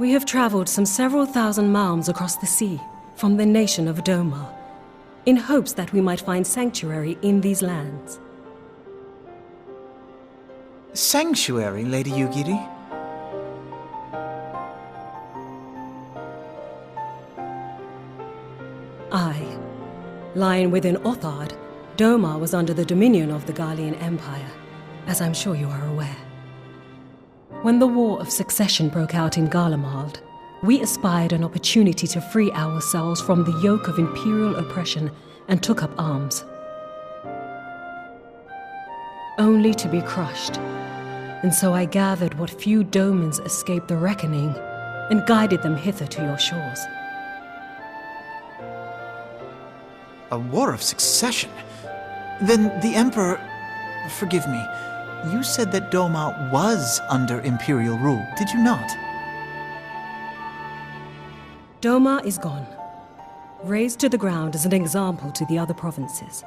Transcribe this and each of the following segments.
We have traveled some several thousand miles across the sea from the nation of Doma, in hopes that we might find sanctuary in these lands. Sanctuary, Lady Yugiri? Aye. Lying within Othard, Doma was under the dominion of the Garlean Empire, as I'm sure you are aware. When the War of Succession broke out in Garlemald, we espied an opportunity to free ourselves from the yoke of imperial oppression and took up arms. Only to be crushed. And so I gathered what few Domans escaped the reckoning and guided them hither to your shores. A war of succession? Then the Emperor... Forgive me. You said that Doma was under imperial rule, did you not? Doma is gone. Razed to the ground as an example to the other provinces.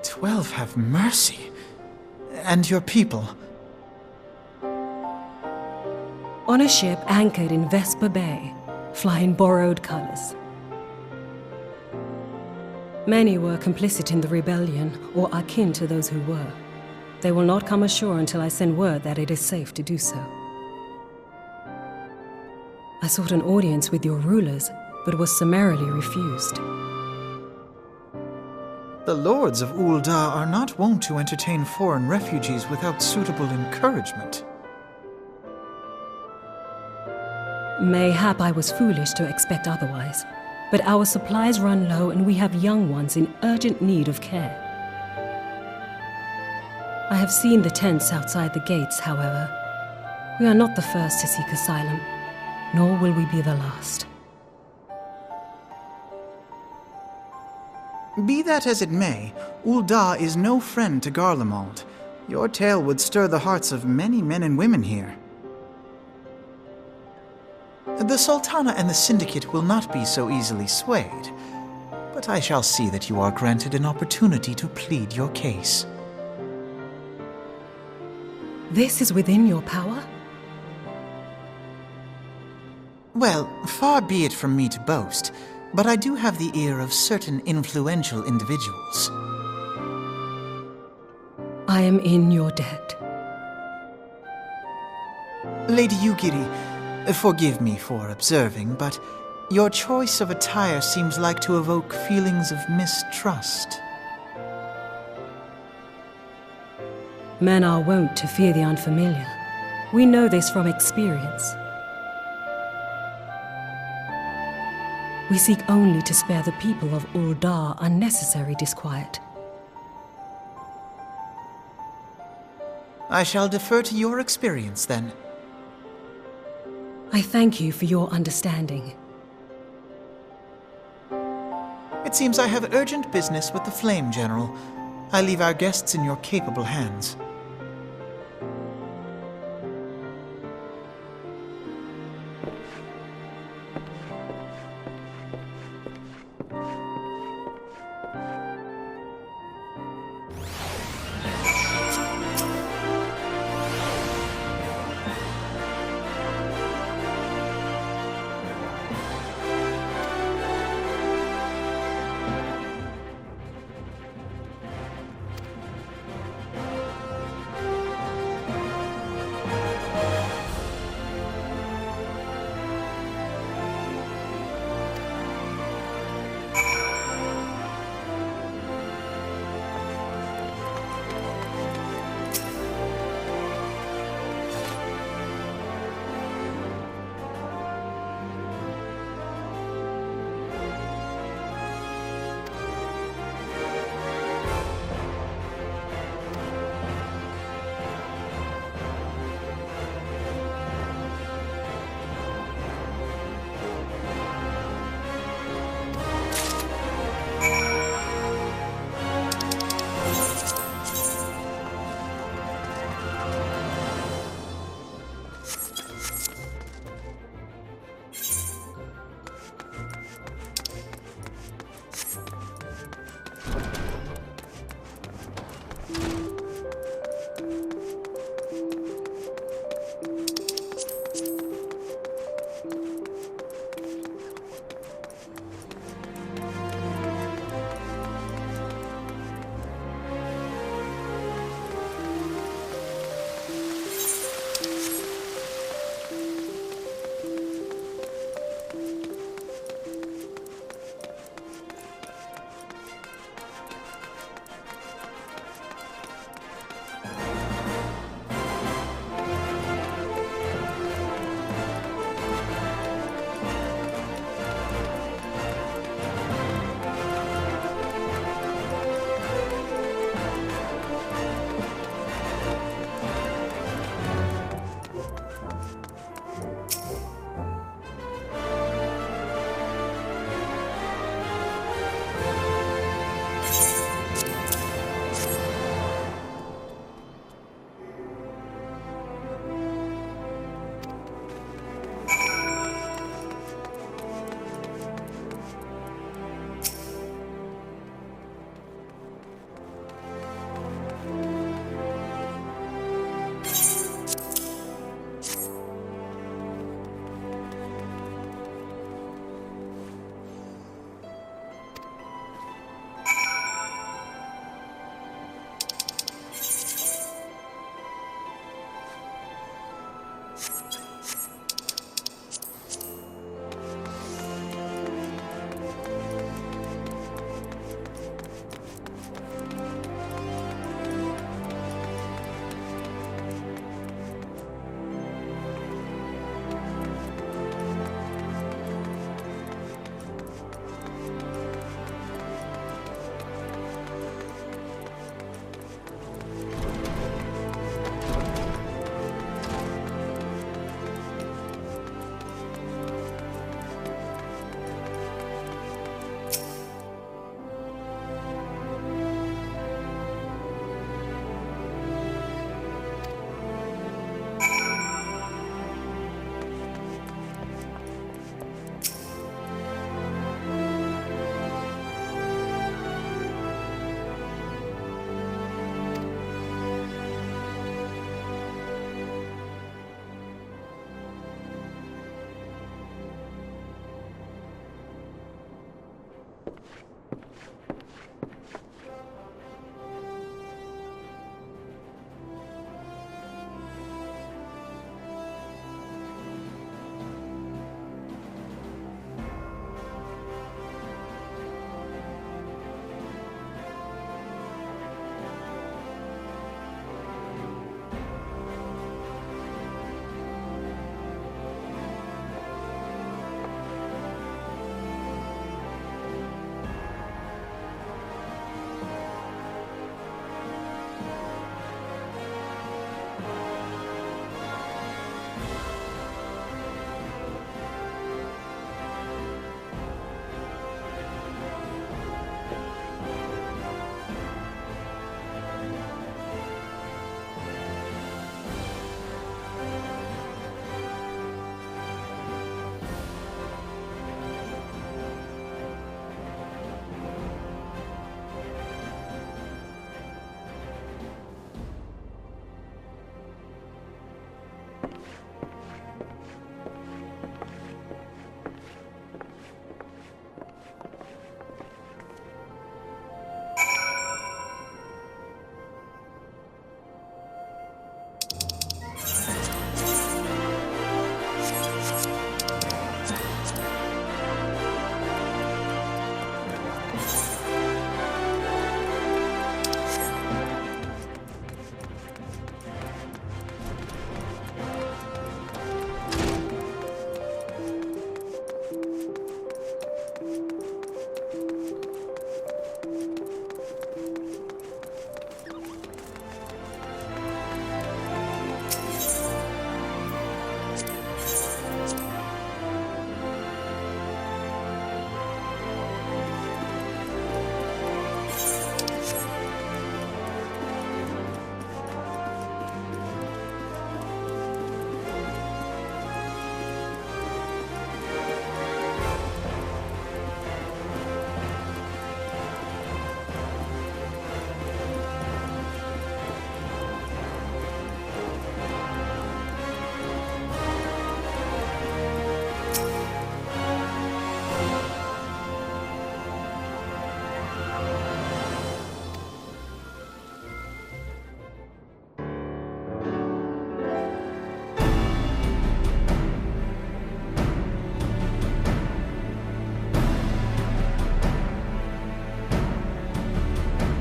12 have mercy. And your people? On a ship anchored in Vesper Bay, flying borrowed colors. Many were complicit in the rebellion, or akin to those who were. They will not come ashore until I send word that it is safe to do so. I sought an audience with your rulers, but was summarily refused. The lords of Ul'dah are not wont to entertain foreign refugees without suitable encouragement. Mayhap I was foolish to expect otherwise. But our supplies run low and we have young ones in urgent need of care. I have seen the tents outside the gates, however. We are not the first to seek asylum, nor will we be the last. Be that as it may, Ul'dah is no friend to Garlemald. Your tale would stir the hearts of many men and women here. The Sultana and the Syndicate will not be so easily swayed, but I shall see that you are granted an opportunity to plead your case. This is within your power? Well, far be it from me to boast, but I do have the ear of certain influential individuals. I am in your debt. Lady Yugiri, forgive me for observing, but your choice of attire seems like to evoke feelings of mistrust. Men are wont to fear the unfamiliar. We know this from experience. We seek only to spare the people of Ul'dah unnecessary disquiet. I shall defer to your experience, then. I thank you for your understanding. It seems I have urgent business with the Flame General. I leave our guests in your capable hands.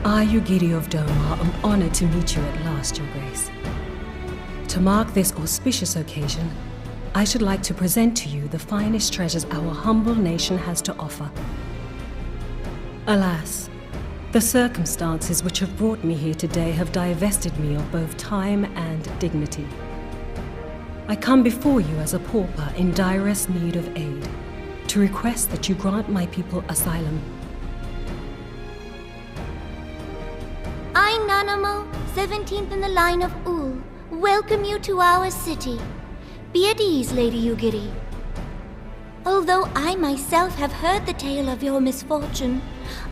I, Yugiri of Doma, am honored to meet you at last, Your Grace. To mark this auspicious occasion, I should like to present to you the finest treasures our humble nation has to offer. Alas, the circumstances which have brought me here today have divested me of both time and dignity. I come before you as a pauper in direst need of aid, to request that you grant my people asylum. I, Nanamo, 17th in the line of Ul, welcome you to our city. Be at ease, Lady Yugiri. Although I myself have heard the tale of your misfortune,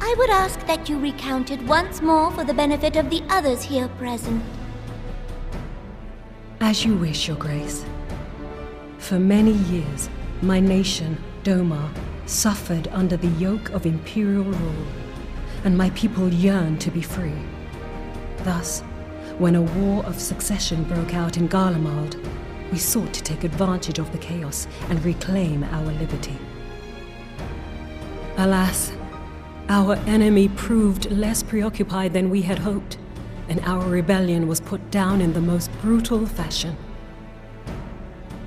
I would ask that you recount it once more for the benefit of the others here present. As you wish, Your Grace. For many years, my nation, Doma, suffered under the yoke of imperial rule, and my people yearned to be free. Thus, when a war of succession broke out in Garlemald, we sought to take advantage of the chaos and reclaim our liberty. Alas, our enemy proved less preoccupied than we had hoped, and our rebellion was put down in the most brutal fashion.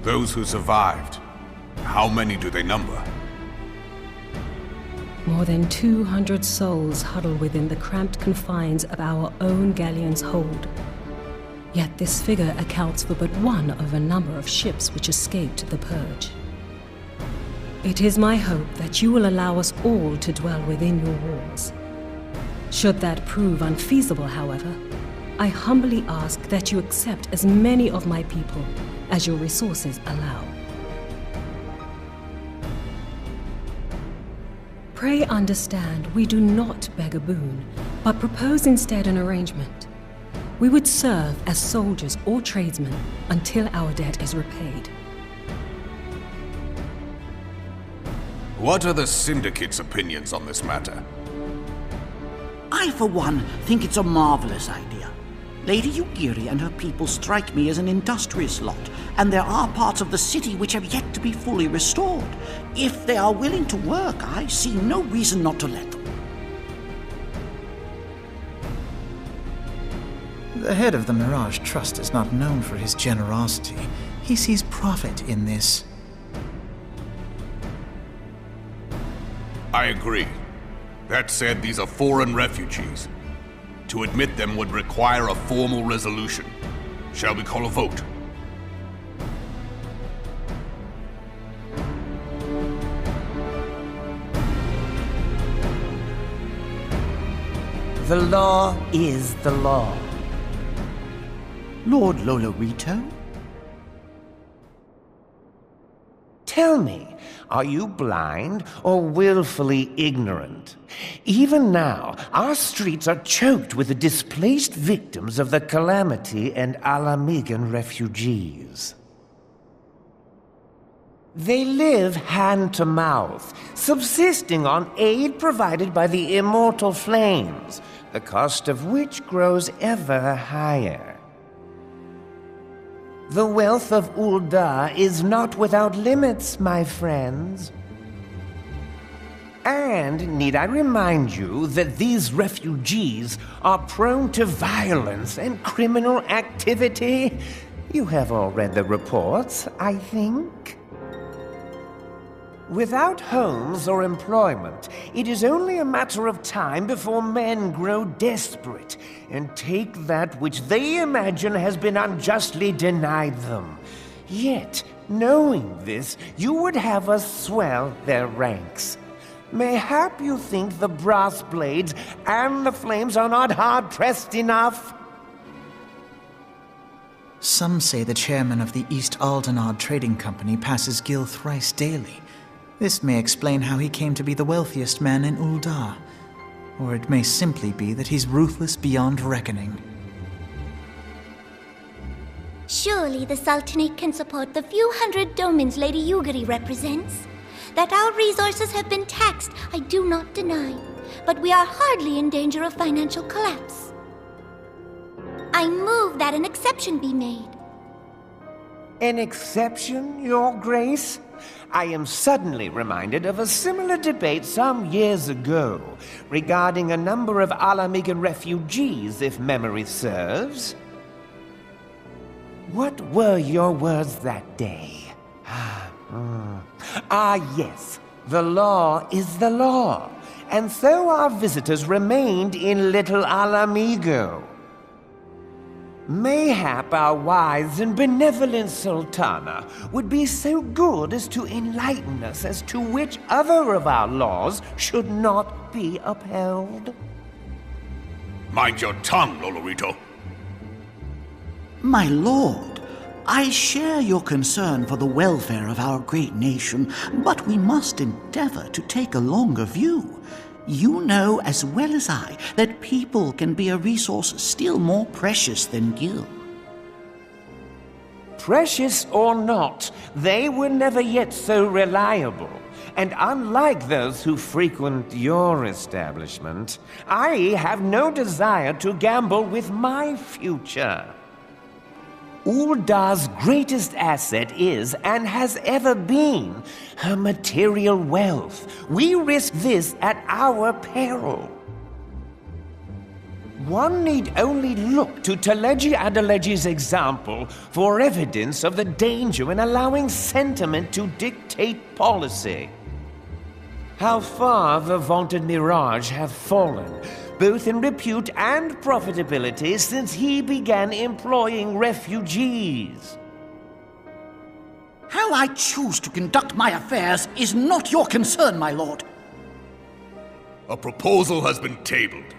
Those who survived, how many do they number? More than 200 souls huddle within the cramped confines of our own galleon's hold. Yet this figure accounts for but one of a number of ships which escaped the purge. It is my hope that you will allow us all to dwell within your walls. Should that prove unfeasible, however, I humbly ask that you accept as many of my people as your resources allow. Pray understand, we do not beg a boon, but propose instead an arrangement. We would serve as soldiers or tradesmen until our debt is repaid. What are the Syndicate's opinions on this matter? I, for one, think it's a marvelous idea. Lady Yugiri and her people strike me as an industrious lot, and there are parts of the city which have yet to be fully restored. If they are willing to work, I see no reason not to let them. The head of the Mirage Trust is not known for his generosity. He sees profit in this. I agree. That said, these are foreign refugees. To admit them would require a formal resolution. Shall we call a vote? The law is the law. Lord Lolorito? Tell me, are you blind or willfully ignorant? Even now, our streets are choked with the displaced victims of the Calamity and Alamigan refugees. They live hand to mouth, subsisting on aid provided by the immortal flames, the cost of which grows ever higher. The wealth of Ul'dah is not without limits, my friends. And need I remind you that these refugees are prone to violence and criminal activity? You have all read the reports, I think. Without homes or employment, it is only a matter of time before men grow desperate and take that which they imagine has been unjustly denied them. Yet, knowing this, you would have us swell their ranks. Mayhap you think the brass blades and the flames are not hard-pressed enough? Some say the chairman of the East Aldenard Trading Company passes Gil thrice daily. This may explain how he came to be the wealthiest man in Ul'dah. Or it may simply be that he's ruthless beyond reckoning. Surely the Sultanate can support the few hundred domins Lady Yugiri represents. That our resources have been taxed, I do not deny. But we are hardly in danger of financial collapse. I move that an exception be made. An exception, Your Grace? I am suddenly reminded of a similar debate some years ago regarding a number of Alamigan refugees, if memory serves. What were your words that day? Yes. The law is the law. And so our visitors remained in Little Alamigo. Mayhap our wise and benevolent Sultana would be so good as to enlighten us as to which other of our laws should not be upheld. Mind your tongue, Lolorito. My lord, I share your concern for the welfare of our great nation, but we must endeavor to take a longer view. You know as well as I that people can be a resource still more precious than gil. Precious or not, they were never yet so reliable. And unlike those who frequent your establishment, I have no desire to gamble with my future. Uldar's greatest asset is, and has ever been, her material wealth. We risk this at our peril. One need only look to Teleji Adeleji's example for evidence of the danger in allowing sentiment to dictate policy. How far the vaunted Mirage have fallen, both in repute and profitability, since he began employing refugees. How I choose to conduct my affairs is not your concern, my lord. A proposal has been tabled.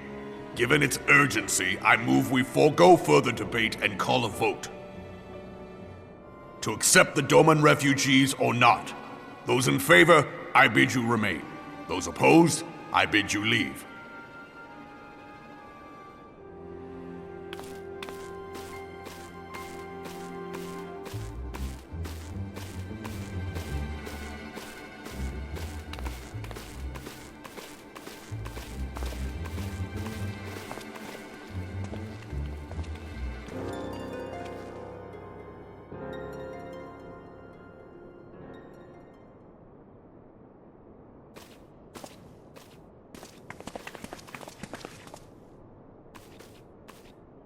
Given its urgency, I move we forego further debate and call a vote. To accept the Doman refugees or not. Those in favor, I bid you remain. Those opposed, I bid you leave.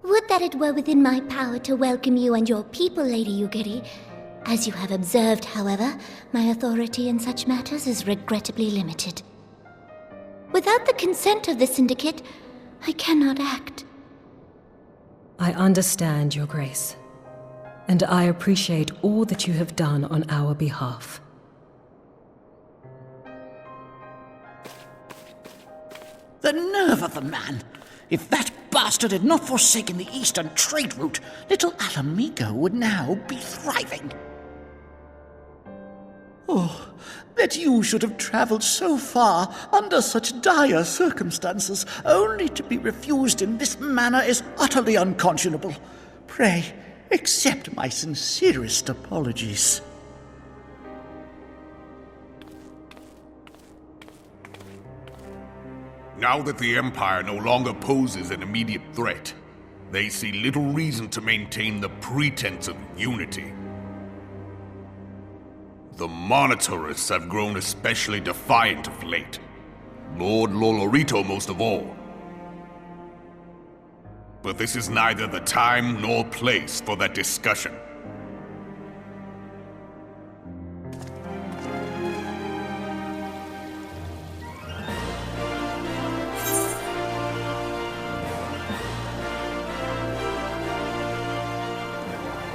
Would that it were within my power to welcome you and your people, Lady Yugiri. As you have observed, however, my authority in such matters is regrettably limited. Without the consent of the Syndicate, I cannot act. I understand, Your Grace, and I appreciate all that you have done on our behalf. The nerve of the man! If that bastard had not forsaken the eastern trade route, Little Alamigo would now be thriving. Oh, that you should have traveled so far under such dire circumstances, only to be refused in this manner is utterly unconscionable. Pray, accept my sincerest apologies. Now that the Empire no longer poses an immediate threat, they see little reason to maintain the pretense of unity. The Monitorists have grown especially defiant of late. Lord Lolorito most of all. But this is neither the time nor place for that discussion.